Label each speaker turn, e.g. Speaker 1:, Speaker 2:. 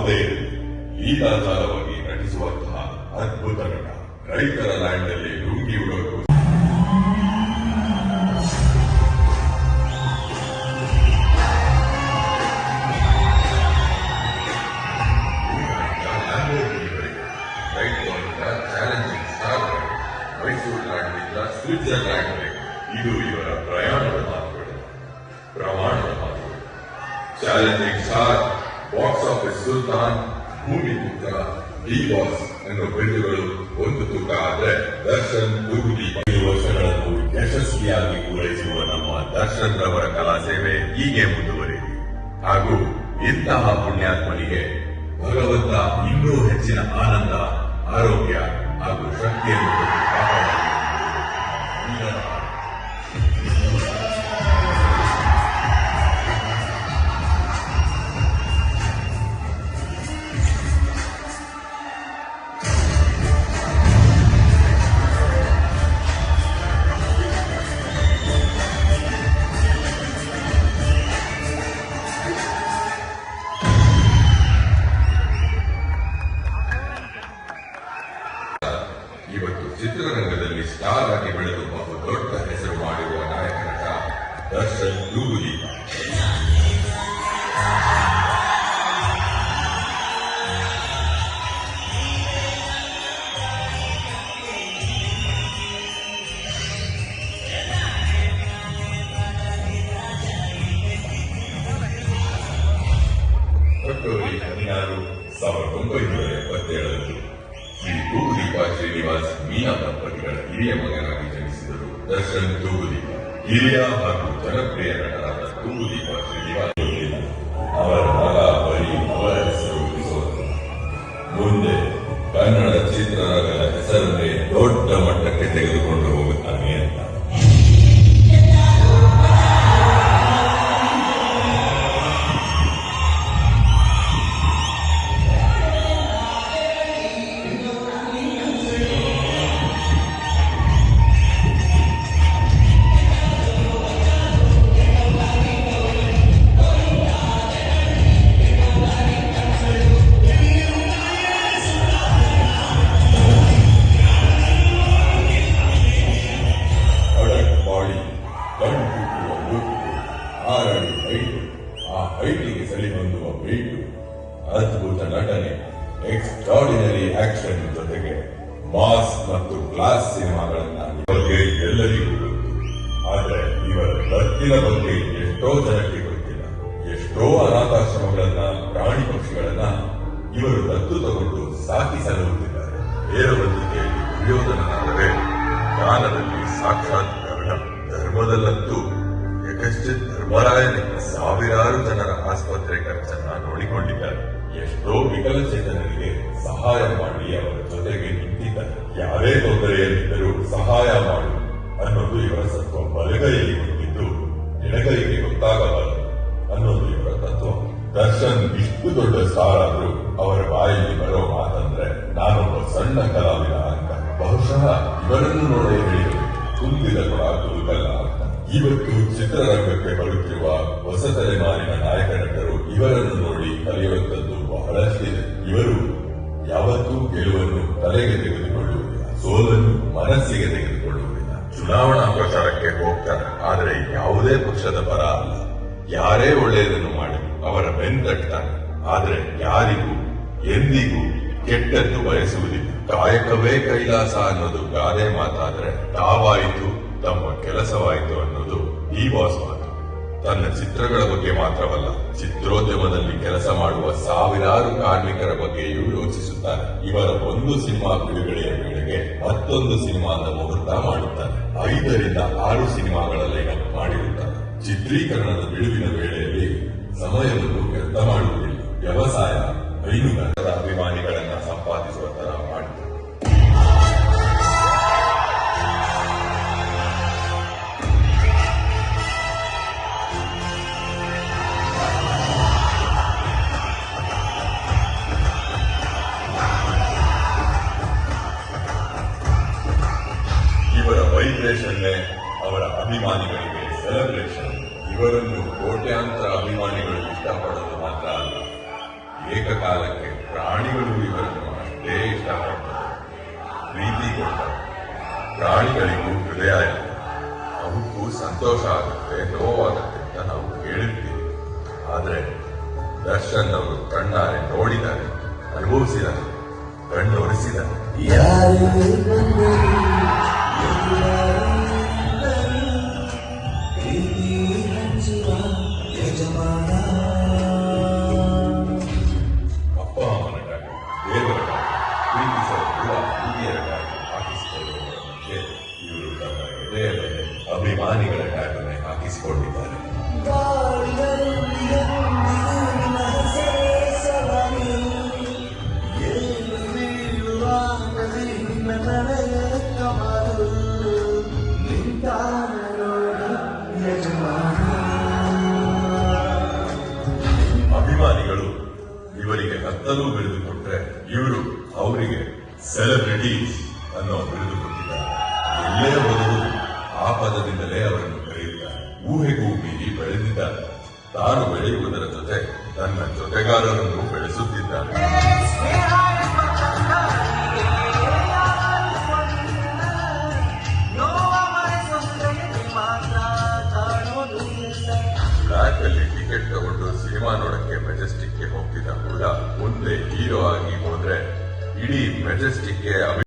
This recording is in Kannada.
Speaker 1: ಯಾವುದೇ ಲೀಲಾಚಾರವಾಗಿ ನಟಿಸುವಂತಹ ಅದ್ಭುತ ನಟ. ರೈತರ ಲ್ಯಾಂಡ್ ಅಲ್ಲಿ ಲುಂಗಿ ಉಡೋದು ಚಾಲೆಂಜಿಂಗ್ ಸ್ಟಾರ್ ಮೈಸೂರು ಲ್ಯಾಂಡ್ನಿಂದ ಸ್ವಿಟ್ಜರ್ಲ್ಯಾಂಡ್. ಇದು ಇವರ ಪ್ರಯಾಣದ ಮಾತುಗಳು, ಪ್ರಮಾಣದ ಮಾತುಗಳು. Challenging star, box office Sultan, Bhoomi Putra, D boss ಅನ್ನೋ ಬಿರುದುಗಳು ಒಂದು ತೂಕ ಆದ್ರೆ ದರ್ಶನ್ ತೂಗುದೀಪ. 5 ವರ್ಷಗಳನ್ನು ಯಶಸ್ವಿಯಾಗಿ ಪೂರೈಸಿರುವ ನಮ್ಮ ದರ್ಶನ್ ರವರ ಕಲಾ ಸೇವೆ ಹೀಗೆ ಮುಂದುವರಿಯಿರಿ. ಹಾಗೂ ಇಂತಹ ಪುಣ್ಯಾತ್ಮನಿಗೆ ಭಗವಂತ ಇನ್ನೂ ಹೆಚ್ಚಿನ ಆನಂದ, ಆರೋಗ್ಯ ಹಾಗೂ ಶಕ್ತಿಯನ್ನು ಕಾಪಾಡಲಿ. ಇವತ್ತು ಚಿತ್ರರಂಗದಲ್ಲಿ ಸ್ಟಾರ್ ಆಗಿ ಬೆಳೆದು ಬಹು ದೊಡ್ಡ ಹೆಸರು ಮಾಡಿರುವ ನಾಯಕ ನಟ ದರ್ಶನ್ ತೂಗುದೀಪ. ಫೆಬ್ರವರಿ 16, 1977 ಶ್ರೀ ತೂಗುದೀಪ ಶ್ರೀನಿವಾಸ್ ಮೀನಾ ದಂಪತಿಗಳ ಹಿರಿಯ ಮಗನಾಗಿ ಜನಿಸಿದರು ದರ್ಶನ್ ತೂಗುದೀಪ. ಹಿರಿಯ ಹಾಗೂ ಜನಪ್ರಿಯ ನಟರಾದ ತೂಗುದೀಪ ಶ್ರೀನಿವಾಸ್ ಅವರ ಮಗ ಬರೀ ಅವರ ಹೆಸರು ಉಳಿಸುವುದು, ಮುಂದೆ ಕನ್ನಡ ಚಿತ್ರರಂಗದ ಹೆಸರನ್ನೇ ದೊಡ್ಡ ಮಟ್ಟಕ್ಕೆ ತೆಗೆದುಕೊಂಡು ಹೋಗುತ್ತಾನೆ ಅಂತ. ಆ ಹೈಟಿಗೆ ಸರಿ ಹೊಂದುವ ವೇಟು, ಅದ್ಭುತ ನಟನೆ, ಎಕ್ಸ್ಟ್ರಾರ್ಡಿನರಿ ಆಕ್ಷನ್ ಜೊತೆಗೆ ಮಾಸ್ ಮತ್ತು ಕ್ಲಾಸ್ ಸಿನಿಮಾಗಳನ್ನ ಬಗ್ಗೆ ಎಲ್ಲರಿಗೂ ಗೊತ್ತು. ಆದರೆ ಇವರ ಬದುಕಿನ ಬಗ್ಗೆ ಎಷ್ಟೋ ಜನಕ್ಕೆ ಗೊತ್ತಿಲ್ಲ. ಎಷ್ಟೋ ಅನಾಥಾಶ್ರಮಗಳನ್ನ, ಪ್ರಾಣಿ ಪಕ್ಷಿಗಳನ್ನ ಇವರು ದತ್ತು ತಗೊಂಡು ಸಾಕಿ ಸಲಹುತ್ತಿದ್ದಾರೆ. ವೇರವಂತಿಕೆಯಲ್ಲಿ ದುರ್ಯೋಧನನಾದರೆ ಜ್ಞಾನದಲ್ಲಿ ಸಾಕ್ಷಾತ್ ಕರ್ಣ, ಧರ್ಮದಲ್ಲಂತೂ ಯಕಶ್ಚಿತ್ ಧರ್ಮರಾಯನೇ ಸಾವಿರಾರು ಜನರ ಆಸ್ಪತ್ರೆ ಖರ್ಚನ್ನ ನೋಡಿಕೊಂಡಿದ್ದಾರೆ. ಎಷ್ಟೋ ವಿಕಲಚೇತನರಿಗೆ ಸಹಾಯ ಮಾಡಿ ಅವರ ಜೊತೆಗೆ ನಿಂತಿದ್ದಾರೆ. ಯಾರೇ ತೊಂದರೆಯಲ್ಲಿದ್ದರೂ ಸಹಾಯ ಮಾಡು ಅನ್ನೋದು ಇವರ ಸತ್ವ. ಬಲಗೈಯಲ್ಲಿ ಗೊತ್ತಿದ್ದು ಎಡಗೈಗೆ ಗೊತ್ತಾಗಬಾರದು ಅನ್ನೋದು ಇವರ ತತ್ವ. ದರ್ಶನ್ ಇಷ್ಟು ದೊಡ್ಡ ಸ್ಟಾರ್ ಆದ್ರೂ ಅವರ ಬಾಯಲ್ಲಿ ಬರೋ ಮಾತಂದ್ರೆ ನಾನೊಬ್ಬ ಸಣ್ಣ ಕಲಾವಿದ ಅಂತ. ಬಹುಶಃ ಇವರನ್ನು ನೋಡೇ ಹೇಳಿರಬೇಕು, ಕುಂದಿದ ಕೊಡ ಕುಲುಕಲ್ಲ ಅಂತ. ಇವತ್ತು ಚಿತ್ರರಂಗಕ್ಕೆ ಬರುತ್ತಿರುವ ಹೊಸ ತಲೆಮಾರಿನ ನಾಯಕ ನಟರು ಇವರನ್ನು ನೋಡಿ ಕಲಿಯುವಂತದ್ದು ಬಹಳಷ್ಟಿದೆ. ಇವರು ಯಾವತ್ತೂ ಗೆಲುವನ್ನು ತಲೆಗೆ ತೆಗೆದುಕೊಳ್ಳುವುದಿಲ್ಲ, ಸೋಲನ್ನು ಮನಸ್ಸಿಗೆ ತೆಗೆದುಕೊಳ್ಳುವುದಿಲ್ಲ. ಚುನಾವಣಾ ಪ್ರಚಾರಕ್ಕೆ ಹೋಗ್ತಾರೆ, ಆದರೆ ಯಾವುದೇ ಪಕ್ಷದ ಪರ ಅಲ್ಲ. ಯಾರೇ ಒಳ್ಳೆಯದನ್ನು ಮಾಡಿ ಅವರ ಬೆನ್ನಟ್ಟಾರೆ, ಆದರೆ ಯಾರಿಗೂ ಎಂದಿಗೂ ಕೆಟ್ಟದ್ದು ಬಯಸುವುದಿಲ್ಲ. ಕಾಯಕವೇ ಕೈಲಾಸ ಅನ್ನೋದು ಗಾದೆ ಮಾತಾದ್ರೆ ತಾವಾಯಿತು, ತಮ್ಮ ಕೆಲಸವಾಯಿತು ಅನ್ನೋದು ಡಿ ಬಾಸ್ ಮಾತು. ತನ್ನ ಚಿತ್ರಗಳ ಬಗ್ಗೆ ಮಾತ್ರವಲ್ಲ, ಚಿತ್ರೋದ್ಯಮದಲ್ಲಿ ಕೆಲಸ ಮಾಡುವ ಸಾವಿರಾರು ಕಾರ್ಮಿಕರ ಬಗ್ಗೆಯೂ ಯೋಚಿಸುತ್ತಾರೆ. ಇವರ ಒಂದು ಸಿನಿಮಾ ಬಿಡುಗಡೆಯ ವೇಳೆಗೆ ಮತ್ತೊಂದು ಸಿನಿಮಾದ ಮುಹೂರ್ತ ಮಾಡುತ್ತಾರೆ. 5 ರಿಂದ 6 ಸಿನಿಮಾಗಳ ಲೈನಪ್ ಮಾಡಿರುತ್ತಾರೆ. ಚಿತ್ರೀಕರಣದ ಬಿಡುವಿನ ವೇಳೆಯಲ್ಲಿ ಸಮಯವನ್ನು ವ್ಯರ್ಥ ಮಾಡುವುದಿಲ್ಲ. ವ್ಯವಸಾಯ ಹೈನುಗಾರರ ಅಭಿಮಾನಿಗಳನ್ನ ಸಂಪಾದಿಸುವ ತರ ಮಾಡಿತು. ಇವರ ವೈಬ್ರೇಷನ್ನೇ ಅವರ ಅಭಿಮಾನಿಗಳಿಗೆ ಸೆಲೆಬ್ರೇಷನ್. ಇವರನ್ನು ಕೋಟ್ಯಾಂತರ ಅಭಿಮಾನಿಗಳು ಇಷ್ಟಪಡೋದು ಮಾತ್ರ ಅಲ್ಲ, ಏಕಕಾಲಕ್ಕೆ ಪ್ರಾಣಿಗಳು ಇವರನ್ನು ಅಷ್ಟೇ ಇಷ್ಟಪಡ್ತವೆ, ಪ್ರೀತಿ ಕೊಡ್ತವೆ. ಪ್ರಾಣಿಗಳಿಗೂ ಹೃದಯ ಇದೆ, ಅವಕ್ಕೂ ಸಂತೋಷ ಆಗುತ್ತೆ, ನೋವಾಗುತ್ತೆ ಅಂತ ನಾವು ಕೇಳಿರ್ತೀವಿ. ಆದ್ರೆ ದರ್ಶನ್ ಅವರು ಕಣ್ಣಾರೆ ನೋಡಿದ್ದಾರೆ, ಅನುಭವಿಸಿದ್ದಾರೆ, ಕಣ್ಣೊರೆಸಿದ್ದಾರೆ. ಅಪ್ಪ ಅಮ್ಮನಕ್ಕಾಗಿ, ದೇವರಕ್ಕಾಗಿ, ಪ್ರೀತಿಸಲು ಹಿರಿಯರಕ್ಕಾಗಿ ಹಾಕಿಸಿಕೊಳ್ಳುವವರ ಮಧ್ಯೆ ಇವರು ತಮ್ಮ ಎದೆಯಲ್ಲಿ ಅಭಿಮಾನಿಗಳ ಟ್ಯಾಗನ್ನೇ ಹಾಕಿಸಿಕೊಂಡಿದ್ದಾರೆ. ಅಭಿಮಾನಿಗಳು ಇವರಿಗೆ ಕತ್ತಲು ಬಿರುದು ಕೊಟ್ರೆ, ಇವರು ಅವರಿಗೆ ಸೆಲೆಬ್ರಿಟೀಸ್ ಅನ್ನೋ ಬಿರುದು ಕೊಟ್ಟಿದ್ದಾರೆ. ಎಲ್ಲೇ ಹೋದರೂ ಆ ಪದದಿಂದಲೇ ಅವರನ್ನು ಕರೆಯುತ್ತಾರೆ. ಊಹೆಗೂ ಮೀರಿ ಬೆಳೆದಿದ್ದಾರೆ. ತಾನು ಬೆಳೆಯುವುದರ ಜೊತೆ ತನ್ನ ಜೊತೆಗಾರರನ್ನು ಬೆಳೆಸುತ್ತಿದ್ದಾರೆ. ಬ್ಲ್ಯಾಕ್ ಅಲ್ಲಿ ಟಿಕೆಟ್ ತಗೊಂಡು ಸಿನಿಮಾ ನೋಡಕ್ಕೆ ಮೆಜೆಸ್ಟಿಕ್ಗೆ ಹೋಗ್ತಿದ್ದ ಹುಡುಗ ಮುಂದೆ ಹೀರೋ ಆಗಿ ಹೋದ್ರೆ ಇಡೀ ಮೆಜೆಸ್ಟಿಕ್ಗೆ